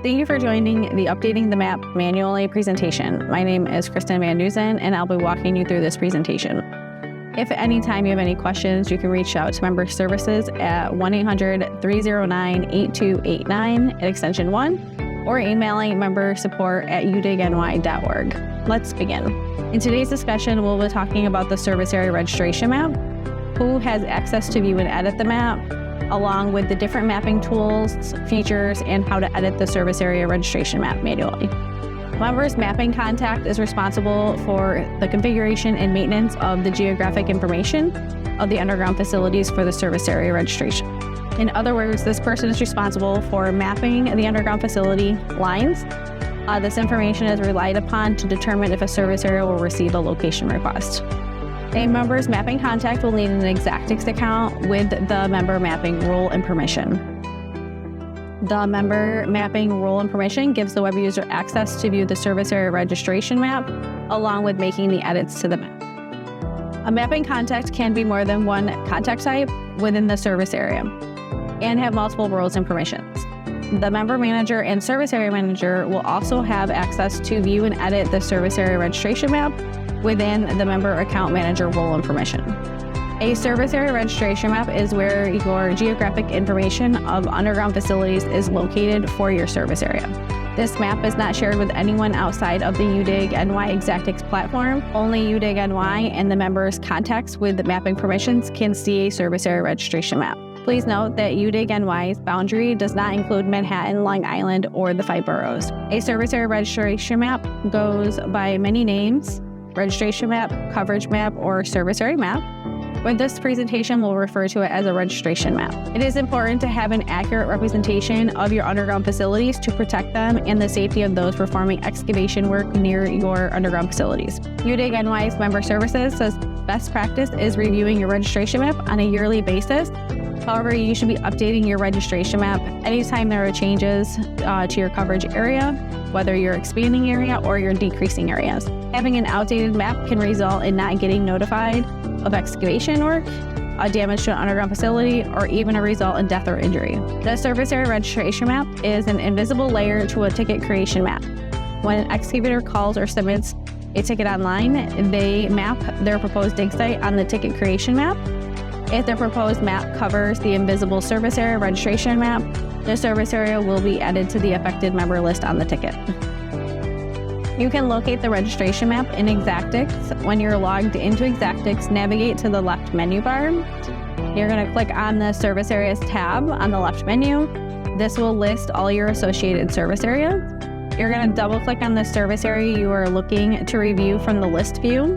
Thank you for joining the Updating the Map Manually presentation. My name is Kristen Van Dusen, and I'll be walking you through this presentation. If at any time you have any questions, you can reach out to Member Services at 1-800-309-8289 at extension 1, or emailing membersupport@udigny.org. Let's begin. In today's discussion, we'll be talking about the Service Area Registration Map, who has access to view and edit the map, along with the different mapping tools, features, and how to edit the Service Area Registration Map manually. Member's mapping contact is responsible for the configuration and maintenance of the geographic information of the underground facilities for the Service Area Registration. In other words, this person is responsible for mapping the underground facility lines. This information is relied upon to determine if a service area will receive a location request. A member's mapping contact will need an Exactix account with the member mapping role and permission. The member mapping role and permission gives the web user access to view the Service Area Registration Map, along with making the edits to the map. A mapping contact can be more than one contact type within the service area and have multiple roles and permissions. The member manager and service area manager will also have access to view and edit the Service Area Registration Map within the member account manager role and permission. A Service Area Registration Map is where your geographic information of underground facilities is located for your service area. This map is not shared with anyone outside of the UDIG-NY Exactix platform. Only UDIG-NY and the member's contacts with the mapping permissions can see a Service Area Registration Map. Please note that UDIG-NY's boundary does not include Manhattan, Long Island, or the 5 boroughs. A Service Area Registration Map goes by many names: registration map, coverage map, or service area map. With this presentation, we'll refer to it as a registration map. It is important to have an accurate representation of your underground facilities to protect them and the safety of those performing excavation work near your underground facilities. UDIG-NY's Member Services says best practice is reviewing your registration map on a yearly basis. However, you should be updating your registration map anytime there are changes to your coverage area, whether you're expanding area or you're decreasing areas. Having an outdated map can result in not getting notified of excavation work, a damage to an underground facility, or even a result in death or injury. The Service Area Registration Map is an invisible layer to a ticket creation map. When an excavator calls or submits a ticket online, they map their proposed dig site on the ticket creation map. If the proposed map covers the invisible Service Area Registration Map, the service area will be added to the affected member list on the ticket. You can locate the registration map in Exactix. When you're logged into Exactix, navigate to the left menu bar. You're going to click on the Service Areas tab on the left menu. This will list all your associated service areas. You're going to double click on the service area you are looking to review from the list view,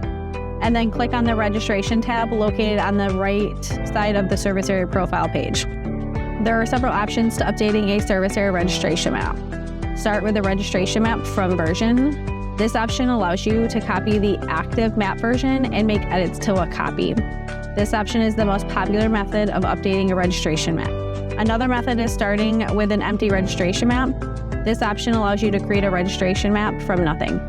and then click on the registration tab located on the right side of the service area profile page. There are several options to updating a service area registration map. Start with the registration map from version. This option allows you to copy the active map version and make edits to a copy. This option is the most popular method of updating a registration map. Another method is starting with an empty registration map. This option allows you to create a registration map from nothing.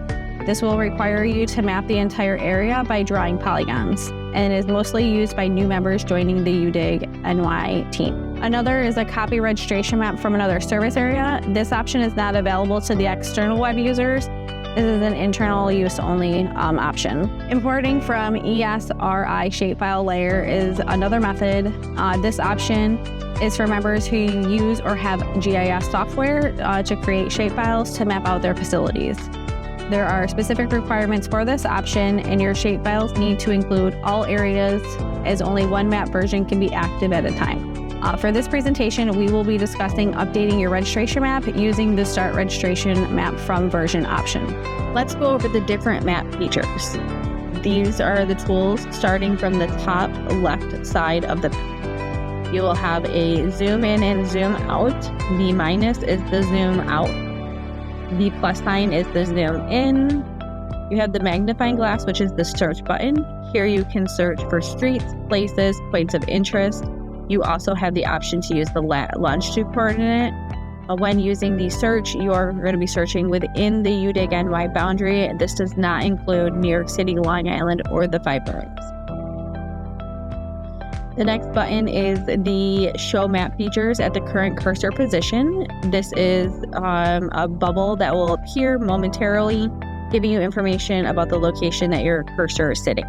This will require you to map the entire area by drawing polygons, and is mostly used by new members joining the UDIG-NY team. Another is a copy registration map from another service area. This option is not available to the external web users. This is an internal use only option. Importing from ESRI shapefile layer is another method. This option is for members who use or have GIS software to create shapefiles to map out their facilities. There are specific requirements for this option, and your shapefiles need to include all areas, as only one map version can be active at a time. For this presentation, we will be discussing updating your registration map using the Start Registration Map from Version option. Let's go over the different map features. These are the tools starting from the top left side of the map. You will have a zoom in and zoom out. The minus is the zoom out. The plus sign is the zoom in. You have the magnifying glass, which is the search button. Here you can search for streets, places, points of interest. You also have the option to use the longitude coordinate. When using the search, you are going to be searching within the UDIG-NY boundary. This does not include New York City, Long Island, or the 5 boroughs. The next button is the Show Map Features at the current cursor position. This is a bubble that will appear momentarily, giving you information about the location that your cursor is sitting.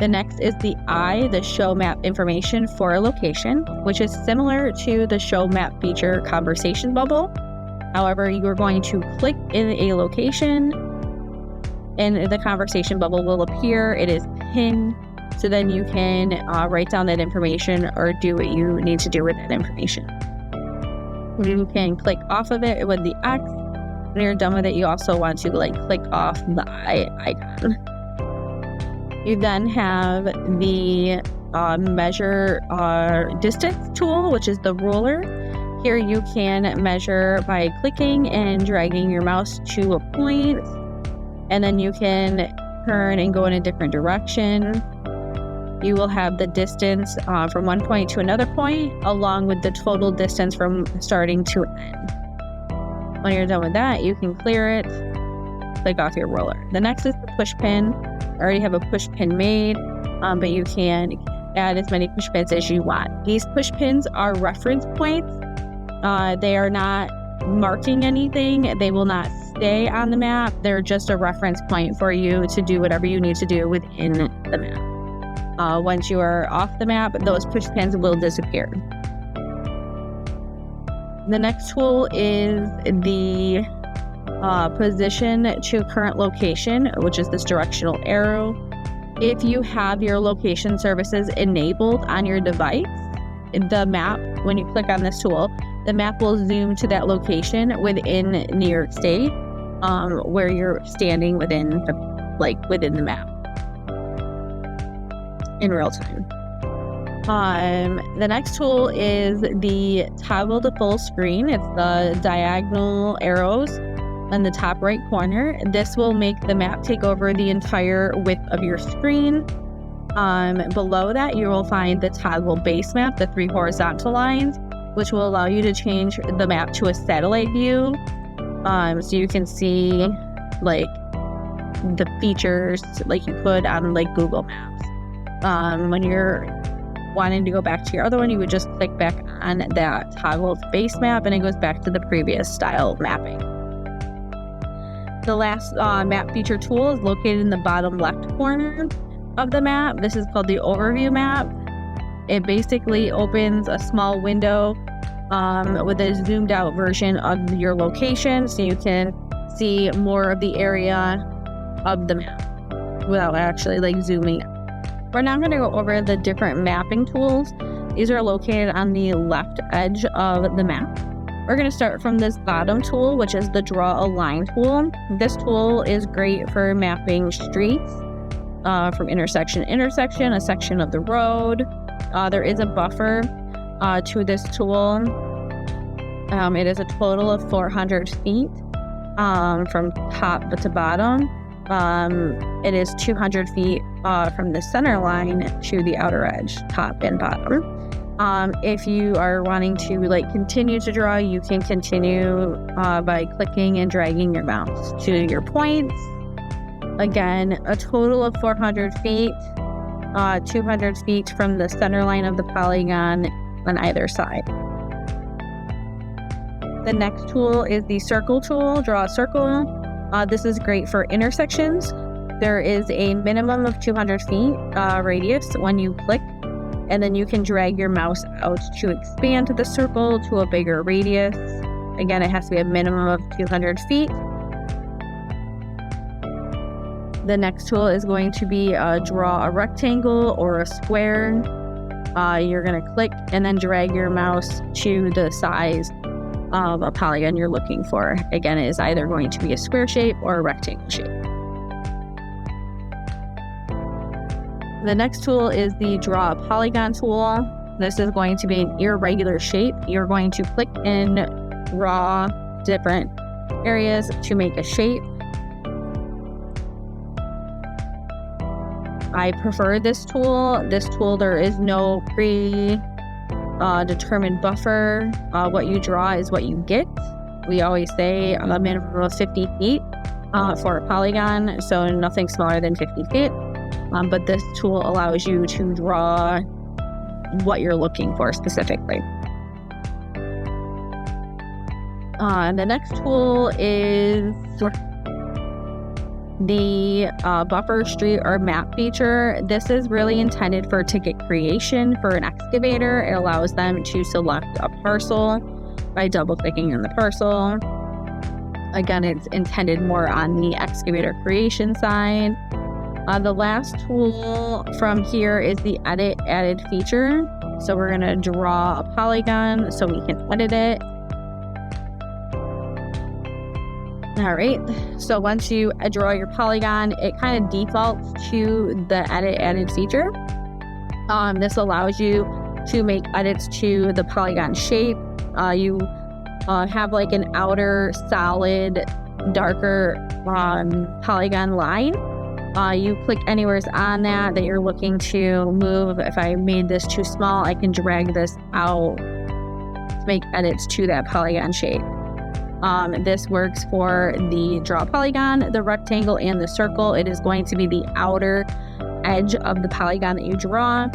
The next is the I, the Show Map Information for a location, which is similar to the Show Map Feature conversation bubble. However, you are going to click in a location and the conversation bubble will appear. It is pinned, so then you can write down that information or do what you need to do with that information. You can click off of it with the X. When you're done with it, you also want to click off the I icon. You then have the measure distance tool, which is the ruler. Here you can measure by clicking and dragging your mouse to a point, and then you can turn and go in a different direction. You will have the distance from one point to another point, along with the total distance from starting to end. When you're done with that, you can clear it, click off your ruler. The next is the push pin. I already have a push pin made, but you can add as many push pins as you want. These push pins are reference points. They are not marking anything. They will not stay on the map. They're just a reference point for you to do whatever you need to do within the map. Once you are off the map, those push pins will disappear. The next tool is the position to current location, which is this directional arrow. If you have your location services enabled on your device, the map, when you click on this tool, the map will zoom to that location within New York State, where you're standing within the map in real time. The next tool is the toggle to full screen. It's the diagonal arrows in the top right corner. This will make the map take over the entire width of your screen. Below that, you will find the toggle base map, the 3 horizontal lines, which will allow you to change the map to a satellite view. So you can see the features like you could on Google Maps. When you're wanting to go back to your other one, you would just click back on that toggle base map and it goes back to the previous style of mapping. The last map feature tool is located in the bottom left corner of the map. This is called the overview map. It basically opens a small window with a zoomed out version of your location, so you can see more of the area of the map without actually zooming out. We're now going to go over the different mapping tools. These are located on the left edge of the map. We're going to start from this bottom tool, which is the Draw a Line tool. This tool is great for mapping streets from intersection to intersection, a section of the road. There is a buffer to this tool. It is a total of 400 feet from top to bottom. It is 200 feet from the center line to the outer edge, top and bottom. If you are wanting to continue to draw, you can continue by clicking and dragging your mouse to your points. Again, a total of 400 feet, 200 feet from the center line of the polygon on either side. The next tool is the circle tool, Draw a Circle. This is great for intersections. There is a minimum of 200 feet radius when you click, and then you can drag your mouse out to expand the circle to a bigger radius. Again, it has to be a minimum of 200 feet. The next tool is going to be Draw a Rectangle or a Square. You're going to click and then drag your mouse to the size of a polygon you're looking for. Again, it is either going to be a square shape or a rectangle shape. The next tool is the Draw a Polygon tool. This is going to be an irregular shape. You're going to click and draw different areas to make a shape. I prefer this tool. This tool, there is no determined buffer. What you draw is what you get. We always say a minimum of 50 feet for a polygon, so nothing smaller than 50 feet. but this tool allows you to draw what you're looking for specifically. The next tool is the buffer street or map feature. This is really intended for ticket creation for an excavator. It allows them to select a parcel by double clicking on the parcel. Again, it's intended more on the excavator creation side. The last tool from here is the edit added feature. So we're going to draw a polygon so we can edit it. All right, so once you draw your polygon, it kind of defaults to the edit added feature. This allows you to make edits to the polygon shape. You have like an outer solid, darker polygon line. You click anywhere on that you're looking to move. If I made this too small, I can drag this out to make edits to that polygon shape. This works for the draw polygon, the rectangle, and the circle. It is going to be the outer edge of the polygon that you draw.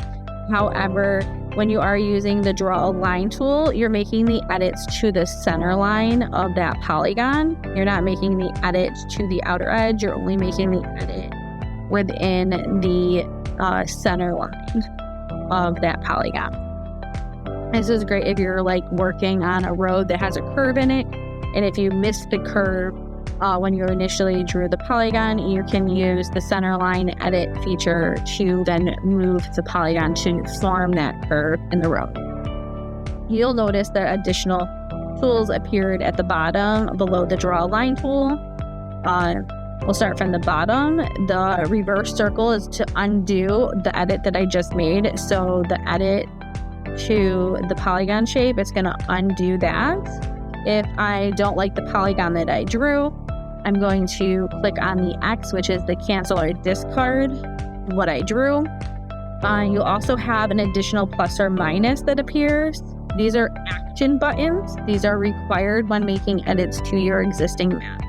However, when you are using the draw a line tool, you're making the edits to the center line of that polygon. You're not making the edit to the outer edge. You're only making the edit within the center line of that polygon. This is great if you're like working on a road that has a curve in it. And if you missed the curve when you initially drew the polygon, you can use the center line edit feature to then move the polygon to form that curve in the road. You'll notice that additional tools appeared at the bottom below the draw line tool. We'll start from the bottom. The reverse circle is to undo the edit that I just made. So the edit to the polygon shape, it's going to undo that. If I don't like the polygon that I drew, I'm going to click on the X, which is the cancel or discard what I drew. You'll also have an additional plus or minus that appears. These are action buttons. These are required when making edits to your existing map.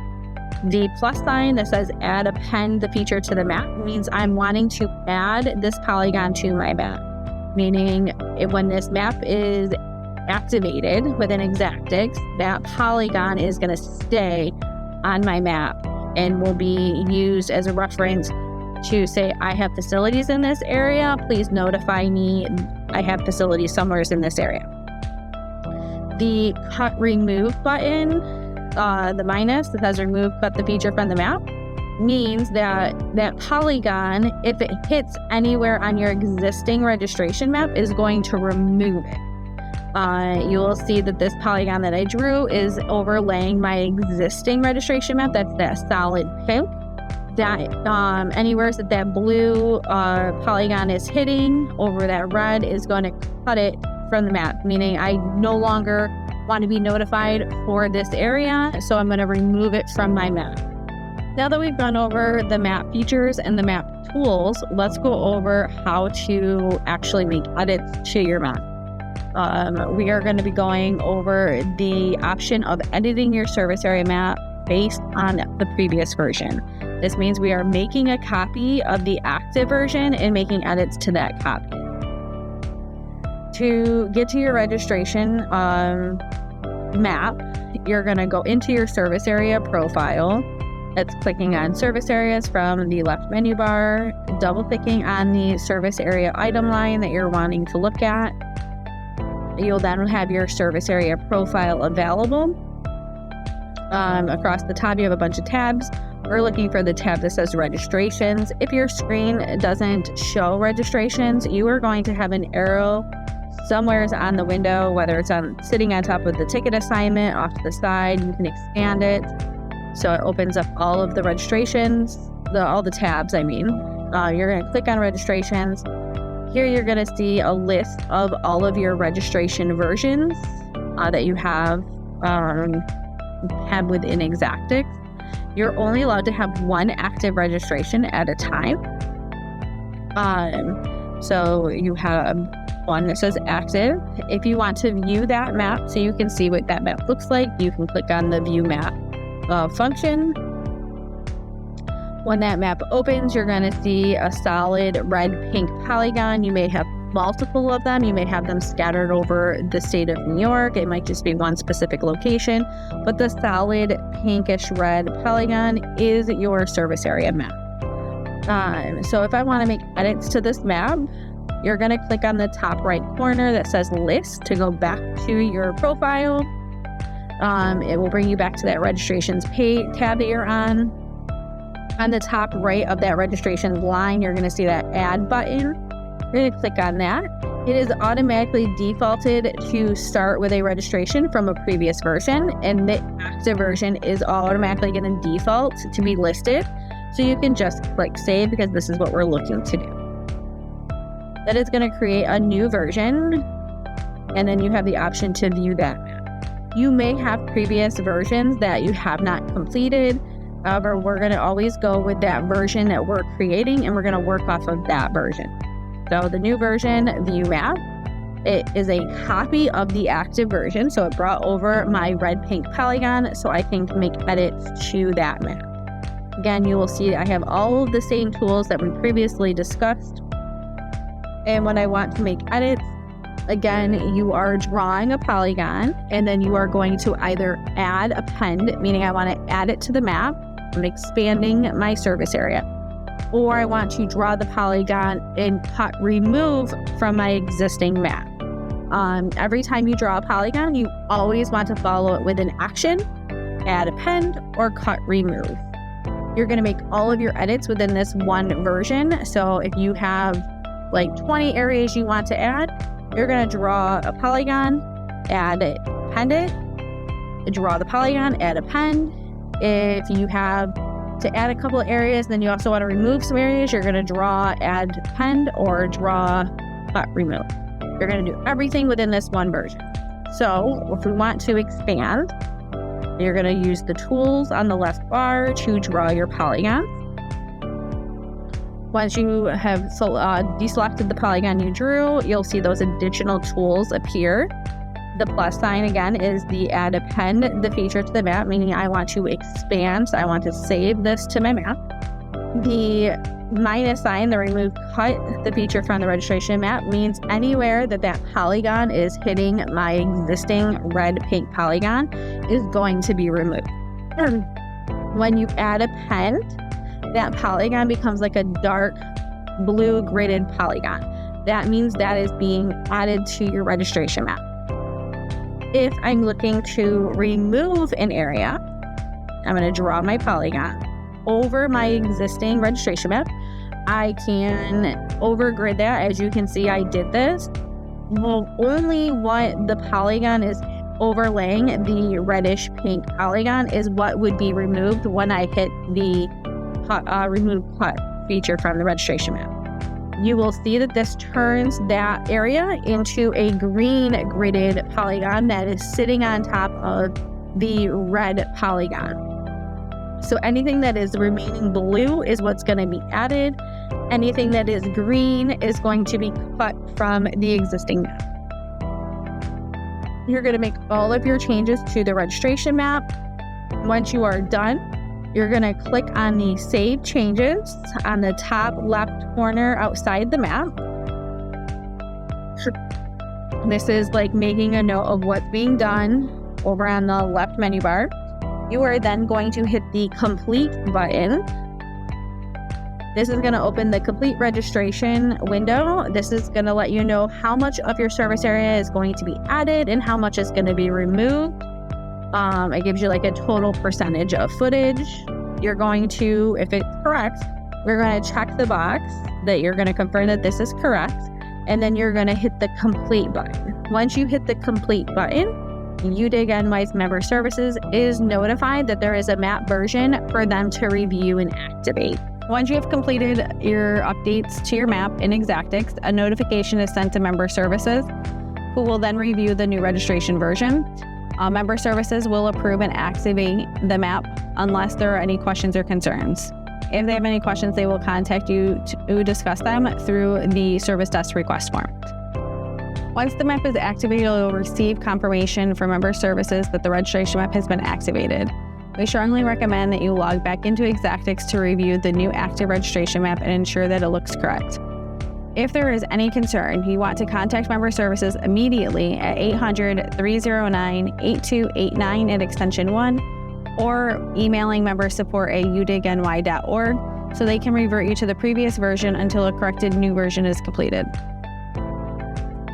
The plus sign that says add append the feature to the map means I'm wanting to add this polygon to my map. Meaning when this map is activated within Exactix, that polygon is going to stay on my map and will be used as a reference to say, I have facilities in this area. Please notify me I have facilities somewhere in this area. The cut remove button, the minus that says remove cut the feature from the map, means that that polygon, if it hits anywhere on your existing registration map, is going to remove it. You will see that this polygon that I drew is overlaying my existing registration map. That's that solid pink. That anywhere that blue polygon is hitting over that red is going to cut it from the map, meaning I no longer want to be notified for this area, so I'm going to remove it from my map. Now that we've gone over the map features and the map tools, let's go over how to actually make edits to your map. We are going to be going over the option of editing your service area map based on the previous version. This means we are making a copy of the active version and making edits to that copy. To get to your registration map, you're going to go into your service area profile. It's clicking on service areas from the left menu bar, double clicking on the service area item line that you're wanting to look at. You'll then have your service area profile available. Across the top, you have a bunch of tabs. We're looking for the tab that says registrations. If your screen doesn't show registrations, you are going to have an arrow somewhere on the window, whether it's sitting on top of the ticket assignment, off to the side. You can expand it so it opens up all of the registrations, all the tabs, I mean. You're going to click on registrations. Here you're going to see a list of all of your registration versions that you have within Exactix. You're only allowed to have one active registration at a time. So you have one that says active. If you want to view that map so you can see what that map looks like, you can click on the view map function. When that map opens, you're going to see a solid red-pink polygon. You may have multiple of them. You may have them scattered over the state of New York. It might just be one specific location, but the solid pinkish red polygon is your service area map. So if I want to make edits to this map, you're going to click on the top right corner that says list to go back to your profile. It will bring you back to that registrations tab that you're on. On the top right of that registration line, you're going to see that add button. You're going to click on that. It is automatically defaulted to start with a registration from a previous version, and the active version is automatically going to default to be listed. So you can just click save because this is what we're looking to do. That is going to create a new version, and then you have the option to view that map. You may have previous versions that you have not completed. However, we're going to always go with that version that we're creating, and we're going to work off of that version. So the new version, view map, it is a copy of the active version. So it brought over my red-pink polygon so I can make edits to that map. Again, you will see I have all of the same tools that we previously discussed. And when I want to make edits, again, you are drawing a polygon, and then you are going to either add append, meaning I want to add it to the map. I'm expanding my service area. Or I want to draw the polygon and cut remove from my existing map. Every time you draw a polygon, you always want to follow it with an action, add append, or cut remove. You're going to make all of your edits within this one version. So if you have like 20 areas you want to add, you're going to draw a polygon, add it, append it, draw the polygon, add append. If you have to add a couple of areas, then you also want to remove some areas, you're going to draw, add, append, or draw, cut, remove. You're going to do everything within this one version. So if we want to expand, you're going to use the tools on the left bar to draw your polygon. Once you have deselected the polygon you drew, you'll see those additional tools appear. The plus sign, again, is the add append, the feature to the map, meaning I want to expand, so I want to save this to my map. The minus sign, the remove cut, the feature from the registration map, means anywhere that that polygon is hitting my existing red-pink polygon is going to be removed. When you add append, that polygon becomes like a dark blue gridded polygon. That means that is being added to your registration map. If I'm looking to remove an area, I'm going to draw my polygon over my existing registration map. I can overgrid that. As you can see, I did this. Well, only what the polygon is overlaying, the reddish pink polygon, is what would be removed when I hit the remove cut feature from the registration map. You will see that this turns that area into a green gridded polygon that is sitting on top of the red polygon. So anything that is remaining blue is what's going to be added. Anything that is green is going to be cut from the existing map. You're going to make all of your changes to the registration map. Once you are done, you're going to click on the Save Changes on the top left corner outside the map. This is like making a note of what's being done over on the left menu bar. You are then going to hit the Complete button. This is going to open the Complete Registration window. This is going to let you know how much of your service area is going to be added and how much is going to be removed. It gives you like a total percentage of footage. You're going to, if it's correct, we're going to check the box that you're going to confirm that this is correct, and then you're going to hit the Complete button. Once you hit the Complete button, UDIG NY's Member Services is notified that there is a map version for them to review and activate. Once you have completed your updates to your map in Exactix, a notification is sent to Member Services, who will then review the new registration version. Member Services will approve and activate the map unless there are any questions or concerns. If they have any questions, they will contact you to discuss them through the Service Desk request form. Once the map is activated, you'll receive confirmation from Member Services that the registration map has been activated. We strongly recommend that you log back into Exactix to review the new active registration map and ensure that it looks correct. If there is any concern, you want to contact Member Services immediately at 800-309-8289 at extension 1 or emailing member support at udigny.org so they can revert you to the previous version until a corrected new version is completed.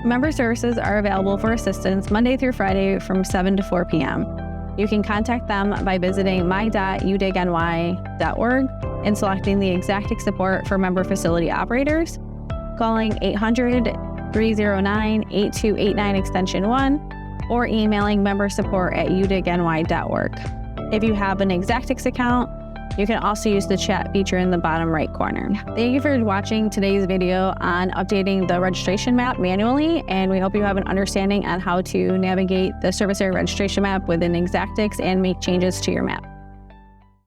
Member Services are available for assistance Monday through Friday from 7 to 4 p.m. You can contact them by visiting my.udigny.org and selecting the Exactix support for member facility operators, calling 800-309-8289 extension 1, or emailing member support at udigny.org. If you have an Exactix account, you can also use the chat feature in the bottom right corner. Thank you for watching today's video on updating the registration map manually, and we hope you have an understanding on how to navigate the service area registration map within Exactix and make changes to your map.